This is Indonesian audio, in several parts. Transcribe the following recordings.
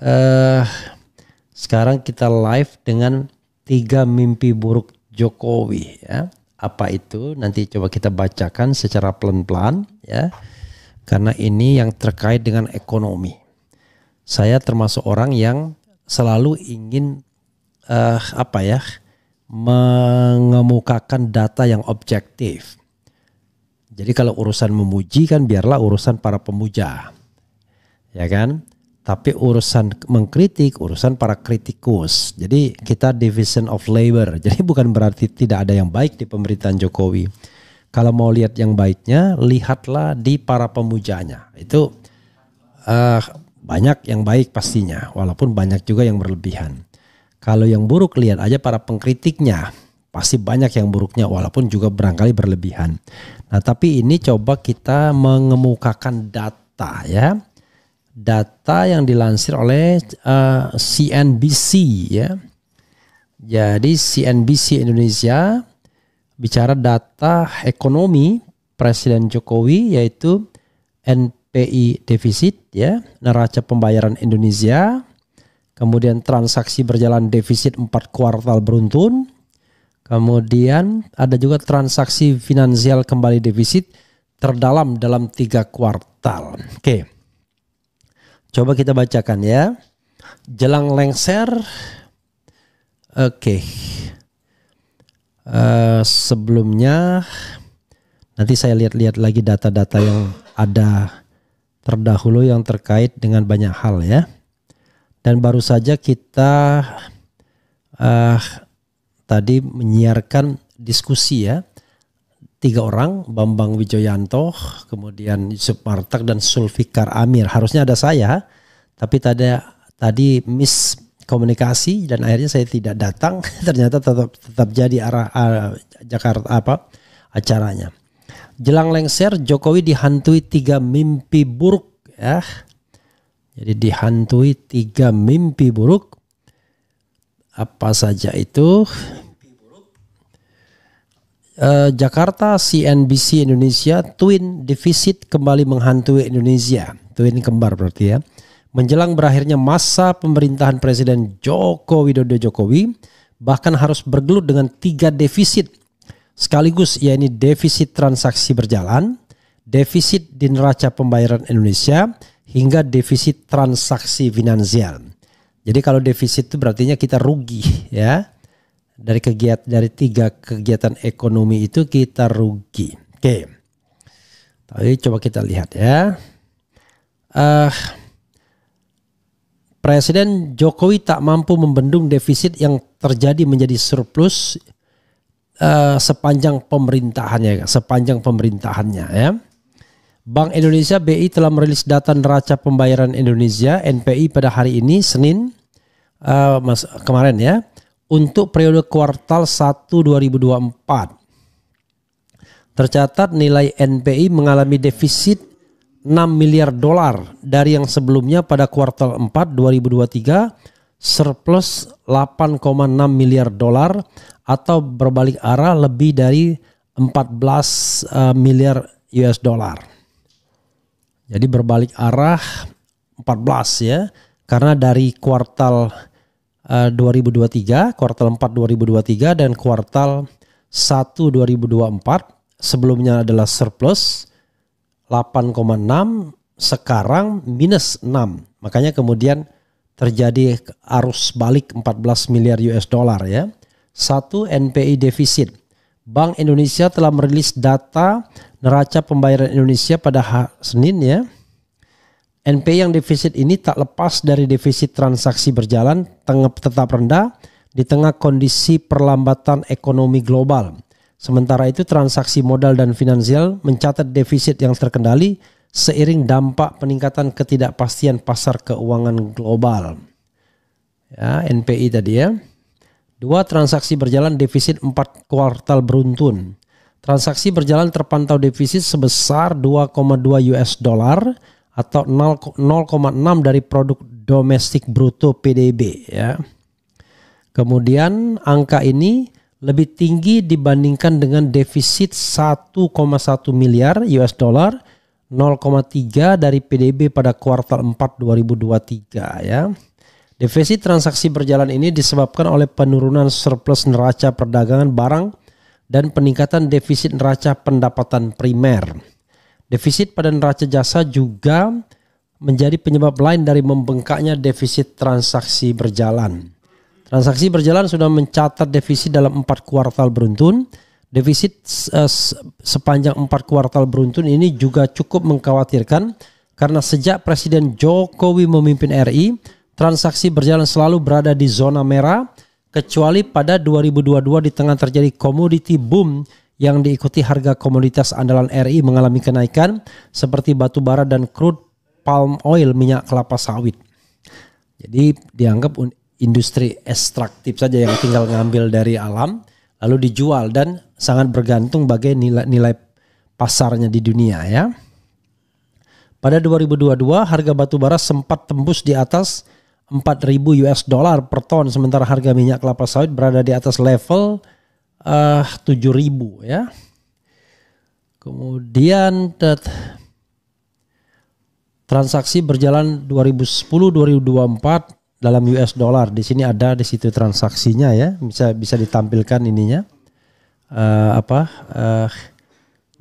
eh sekarang kita live dengan 3 mimpi buruk Jokowi ya. Apa itu? Nanti coba kita bacakan secara pelan-pelan ya. Karena ini yang terkait dengan ekonomi. Saya termasuk orang yang selalu ingin mengemukakan data yang objektif. Jadi kalau urusan memuji kan biarlah urusan para pemuja. Ya kan? Tapi urusan mengkritik, urusan para kritikus. Jadi kita division of labor. Jadi bukan berarti tidak ada yang baik di pemerintahan Jokowi. Kalau mau lihat yang baiknya, lihatlah di para pemujanya. Itu banyak yang baik pastinya, walaupun banyak juga yang berlebihan. Kalau yang buruk, lihat aja para pengkritiknya. Pasti banyak yang buruknya walaupun juga barangkali berlebihan. Nah tapi ini coba kita mengemukakan data ya. Data yang dilansir oleh CNBC ya. Jadi CNBC Indonesia bicara data ekonomi Presiden Jokowi yaitu NPI defisit ya, neraca pembayaran Indonesia. Kemudian transaksi berjalan defisit 4 kuartal beruntun. Kemudian ada juga transaksi finansial kembali defisit terdalam dalam 3 kuartal. Oke. Coba kita bacakan ya. Jelang lengser. Oke. Sebelumnya nanti saya lihat-lihat lagi data-data yang ada terdahulu yang terkait dengan banyak hal ya. Dan baru saja kita tadi menyiarkan diskusi ya. 3 orang, Bambang Wijoyanto, kemudian Yusuf Martak dan Zulfikar Amir. Harusnya ada saya, tapi tadi miskomunikasi dan akhirnya saya tidak datang. Ternyata tetap jadi Jakarta acaranya. Jelang lengser, Jokowi dihantui 3 mimpi buruk ya. Jadi dihantui 3 mimpi buruk. Apa saja itu? Jakarta CNBC Indonesia, twin defisit kembali menghantui Indonesia. Twin kembar berarti ya. Menjelang berakhirnya masa pemerintahan Presiden Joko Widodo Jokowi, bahkan harus bergelut dengan 3 defisit sekaligus, yakni defisit transaksi berjalan, defisit di neraca pembayaran Indonesia, hingga defisit transaksi finansial. Jadi kalau defisit itu berarti kita rugi ya. Dari 3 kegiatan ekonomi itu kita rugi. Oke. Tapi coba kita lihat ya. Presiden Jokowi tak mampu membendung defisit yang terjadi menjadi surplus sepanjang pemerintahannya ya. Bank Indonesia BI telah merilis data neraca pembayaran Indonesia NPI pada hari ini Senin kemarin ya. Untuk periode kuartal 1 2024. Tercatat nilai NPI mengalami defisit 6 miliar dolar dari yang sebelumnya pada kuartal 4 2023 surplus 8,6 miliar dolar atau berbalik arah lebih dari 14 miliar US dollar. Jadi berbalik arah 14 ya. Karena dari kuartal 2023, kuartal 4 2023 dan kuartal 1 2024 sebelumnya adalah surplus 8,6, sekarang minus 6. Makanya kemudian terjadi arus balik 14 miliar US dollar ya. 1 NPI defisit. Bank Indonesia telah merilis data neraca pembayaran Indonesia pada Senin ya. NPI yang defisit ini tak lepas dari defisit transaksi berjalan tetap rendah di tengah kondisi perlambatan ekonomi global. Sementara itu transaksi modal dan finansial mencatat defisit yang terkendali seiring dampak peningkatan ketidakpastian pasar keuangan global. Ya, NPI tadi ya. 2 transaksi berjalan defisit 4 kuartal beruntun. Transaksi berjalan terpantau defisit sebesar 2,2 US dollar atau 0,6 dari produk domestik bruto PDB ya. Kemudian angka ini lebih tinggi dibandingkan dengan defisit 1,1 miliar US dollar, 0,3 dari PDB pada kuartal 4 2023 ya. Defisit transaksi berjalan ini disebabkan oleh penurunan surplus neraca perdagangan barang dan peningkatan defisit neraca pendapatan primer. Defisit pada neraca jasa juga menjadi penyebab lain dari membengkaknya defisit transaksi berjalan. Transaksi berjalan sudah mencatat defisit dalam 4 kuartal beruntun. Defisit sepanjang 4 kuartal beruntun ini juga cukup mengkhawatirkan karena sejak Presiden Jokowi memimpin RI, transaksi berjalan selalu berada di zona merah, kecuali pada 2022 di tengah terjadi komoditi boom yang diikuti harga komoditas andalan RI mengalami kenaikan seperti batu bara dan crude palm oil, minyak kelapa sawit. Jadi dianggap industri ekstraktif saja yang tinggal ngambil dari alam lalu dijual dan sangat bergantung bagai nilai pasarnya di dunia ya. Pada 2022 harga batu bara sempat tembus di atas 4.000 US dollar per ton, sementara harga minyak kelapa sawit berada di atas level 7.000 ya. Kemudian transaksi berjalan 2010-2024 dalam US dollar. Di sini ada di situ transaksinya ya, bisa ditampilkan ininya.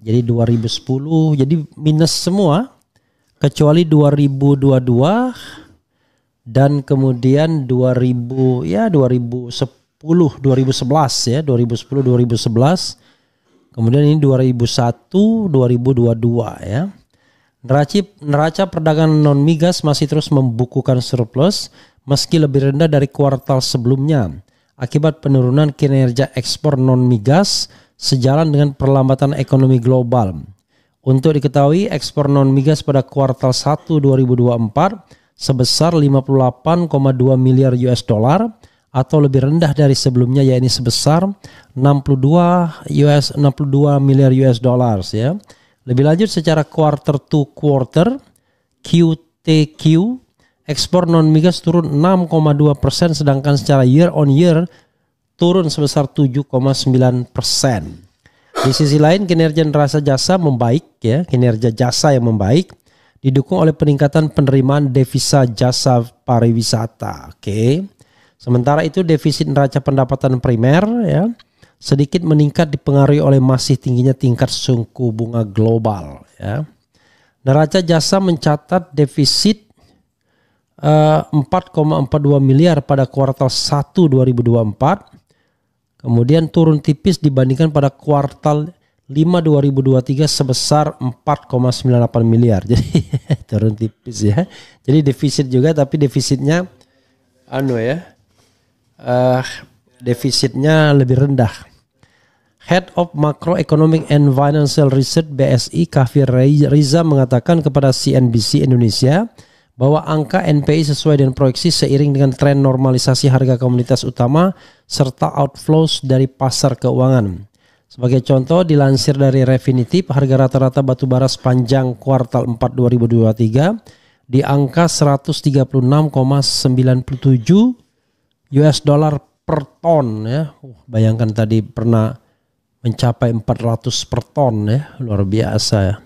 Jadi 2010 jadi minus semua kecuali 2022 dan kemudian 2010 2011 ya, 2010 2011. Kemudian ini 2001 2022 ya. Neraca perdagangan non migas masih terus membukukan surplus meski lebih rendah dari kuartal sebelumnya akibat penurunan kinerja ekspor non migas sejalan dengan perlambatan ekonomi global. Untuk diketahui, ekspor non migas pada kuartal 1 2024 sebesar 58,2 miliar US dollar atau lebih rendah dari sebelumnya, yakni sebesar 62 miliar US dollars ya. Lebih lanjut secara quarter to quarter QTQ, ekspor non migas turun 6,2% sedangkan secara year on year turun sebesar 7,9%. Di sisi lain kinerja neraca jasa membaik ya, kinerja jasa yang membaik didukung oleh peningkatan penerimaan devisa jasa pariwisata. Oke. Sementara itu defisit neraca pendapatan primer ya sedikit meningkat dipengaruhi oleh masih tingginya tingkat suku bunga global ya. Neraca jasa mencatat defisit 4,42 miliar pada kuartal 1 2024. Kemudian turun tipis dibandingkan pada kuartal 5 2023 sebesar 4,98 miliar. Jadi turun tipis ya. Jadi defisit juga tapi defisitnya defisitnya lebih rendah. Head of Macroeconomic and Financial Research BSI Kafir Riza mengatakan kepada CNBC Indonesia bahwa angka NPI sesuai dengan proyeksi seiring dengan tren normalisasi harga komoditas utama serta outflows dari pasar keuangan. Sebagai contoh, dilansir dari Refinitiv, harga rata-rata batubara sepanjang kuartal 4 2023 di angka 136,97 US dollar per ton ya. Bayangkan tadi pernah mencapai 400 per ton ya, luar biasa ya.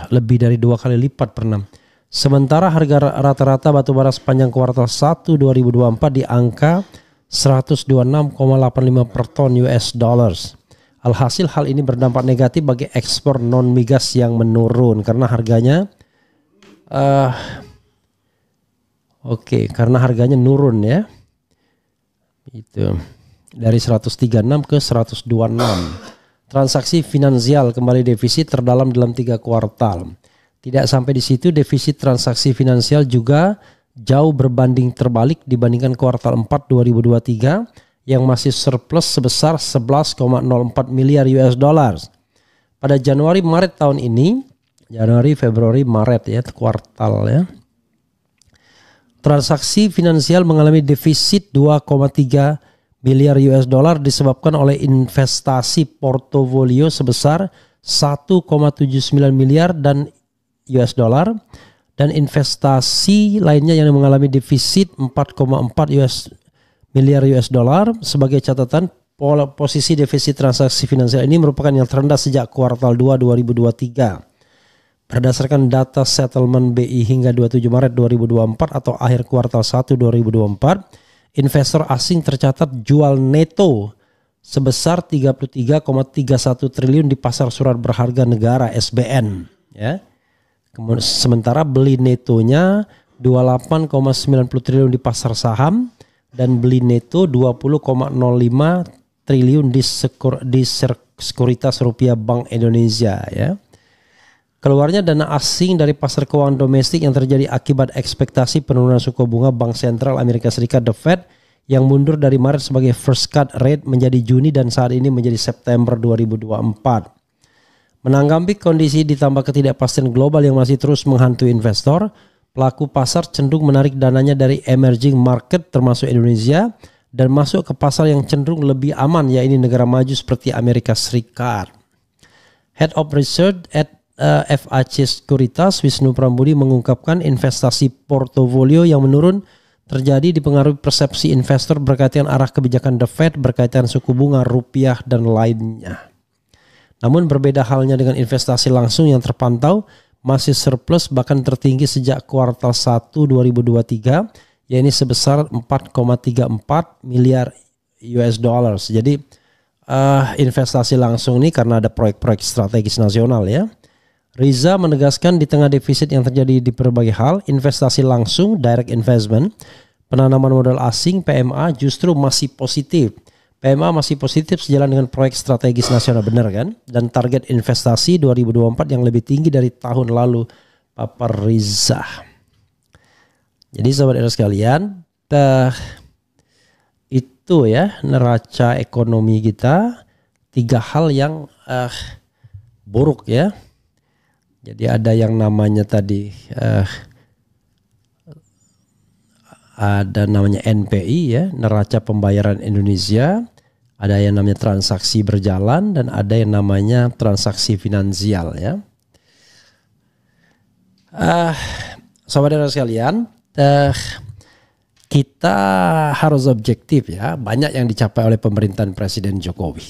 Lebih dari 2 kali lipat pernah. Sementara harga rata-rata batubara sepanjang kuartal 1 2024 di angka 126,85 per ton US dollars. Alhasil hal ini berdampak negatif bagi ekspor non migas yang menurun karena harganya karena harganya nurun ya. Itu dari 136 ke 126. Transaksi finansial kembali defisit terdalam dalam 3 kuartal. Tidak sampai di situ, defisit transaksi finansial juga jauh berbanding terbalik dibandingkan kuartal 4 2023 yang masih surplus sebesar 11,04 miliar US dollars. Pada Januari Maret tahun ini, Januari Februari Maret ya, kuartal ya. Transaksi finansial mengalami defisit 2,3 miliar US dollar disebabkan oleh investasi portofolio sebesar 1,79 miliar dan US dollar dan investasi lainnya yang mengalami defisit 4,4 miliar US dollar. Sebagai catatan, posisi defisit transaksi finansial ini merupakan yang terendah sejak kuartal 2 2023. Berdasarkan data settlement BI hingga 27 Maret 2024 atau akhir kuartal 1 2024, investor asing tercatat jual neto sebesar 33,31 triliun di pasar surat berharga negara SBN, ya. Kemudian sementara beli netonya 28,90 triliun di pasar saham dan beli neto 20,05 triliun di sekuritas rupiah Bank Indonesia, ya. Keluarnya dana asing dari pasar keuangan domestik yang terjadi akibat ekspektasi penurunan suku bunga Bank Sentral Amerika Serikat The Fed yang mundur dari Maret sebagai first cut rate menjadi Juni dan saat ini menjadi September 2024. Menanggapi kondisi ditambah ketidakpastian global yang masih terus menghantui investor, pelaku pasar cenderung menarik dananya dari emerging market termasuk Indonesia dan masuk ke pasar yang cenderung lebih aman, yaitu negara maju seperti Amerika Serikat. Head of Research at FAC Sekuritas Wisnu Prambudi mengungkapkan investasi portofolio yang menurun terjadi dipengaruhi persepsi investor berkaitan arah kebijakan The Fed berkaitan suku bunga rupiah dan lainnya. Namun berbeda halnya dengan investasi langsung yang terpantau masih surplus bahkan tertinggi sejak kuartal 1 2023, yaitu sebesar 4,34 miliar US dollars. Jadi investasi langsung ini karena ada proyek-proyek strategis nasional, ya. Riza menegaskan di tengah defisit yang terjadi di berbagai hal, investasi langsung direct investment, penanaman modal asing PMA justru masih positif. PMA masih positif sejalan dengan proyek strategis nasional, benar kan? Dan target investasi 2024 yang lebih tinggi dari tahun lalu, Papa Riza. Jadi sahabat era sekalian, itu ya neraca ekonomi kita, 3 hal yang buruk, ya. Jadi ada yang namanya tadi ada namanya NPI, ya, neraca pembayaran Indonesia, ada yang namanya transaksi berjalan dan ada yang namanya transaksi finansial, ya. Saudara sekalian, kita harus objektif, ya. Banyak yang dicapai oleh pemerintahan Presiden Jokowi,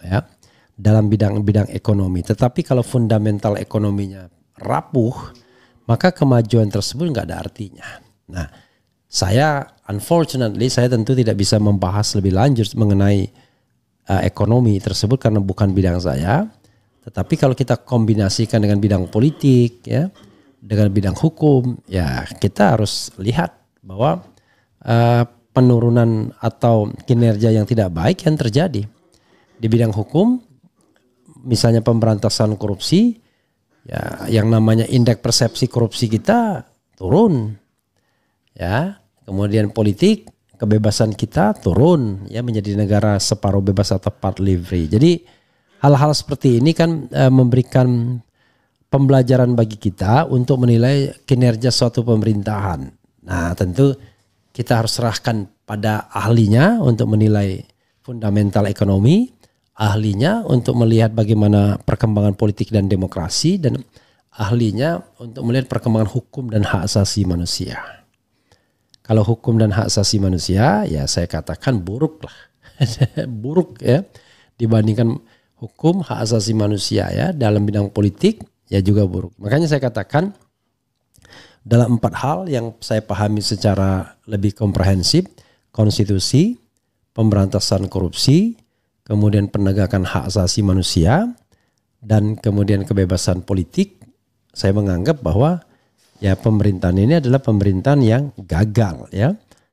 ya, dalam bidang-bidang ekonomi. Tetapi kalau fundamental ekonominya rapuh, maka kemajuan tersebut nggak ada artinya. Nah, saya tentu tidak bisa membahas lebih lanjut mengenai ekonomi tersebut karena bukan bidang saya. Tetapi kalau kita kombinasikan dengan bidang politik, ya, dengan bidang hukum, ya kita harus lihat bahwa penurunan atau kinerja yang tidak baik yang terjadi di bidang hukum. Misalnya pemberantasan korupsi, ya, yang namanya indeks persepsi korupsi kita turun, ya. Kemudian politik, kebebasan kita turun, ya, menjadi negara separuh bebas atau partly free. Jadi hal-hal seperti ini kan memberikan pembelajaran bagi kita untuk menilai kinerja suatu pemerintahan. Nah, tentu kita harus serahkan pada ahlinya untuk menilai fundamental ekonomi, ahlinya untuk melihat bagaimana perkembangan politik dan demokrasi, dan ahlinya untuk melihat perkembangan hukum dan hak asasi manusia. Kalau hukum dan hak asasi manusia, ya saya katakan buruk lah. Buruk, ya, dibandingkan hukum hak asasi manusia, ya. Dalam bidang politik ya juga buruk. Makanya saya katakan dalam 4 hal yang saya pahami secara lebih komprehensif: konstitusi, pemberantasan korupsi, kemudian penegakan hak asasi manusia, dan kemudian kebebasan politik. Saya menganggap bahwa ya pemerintahan ini adalah pemerintahan yang gagal, ya.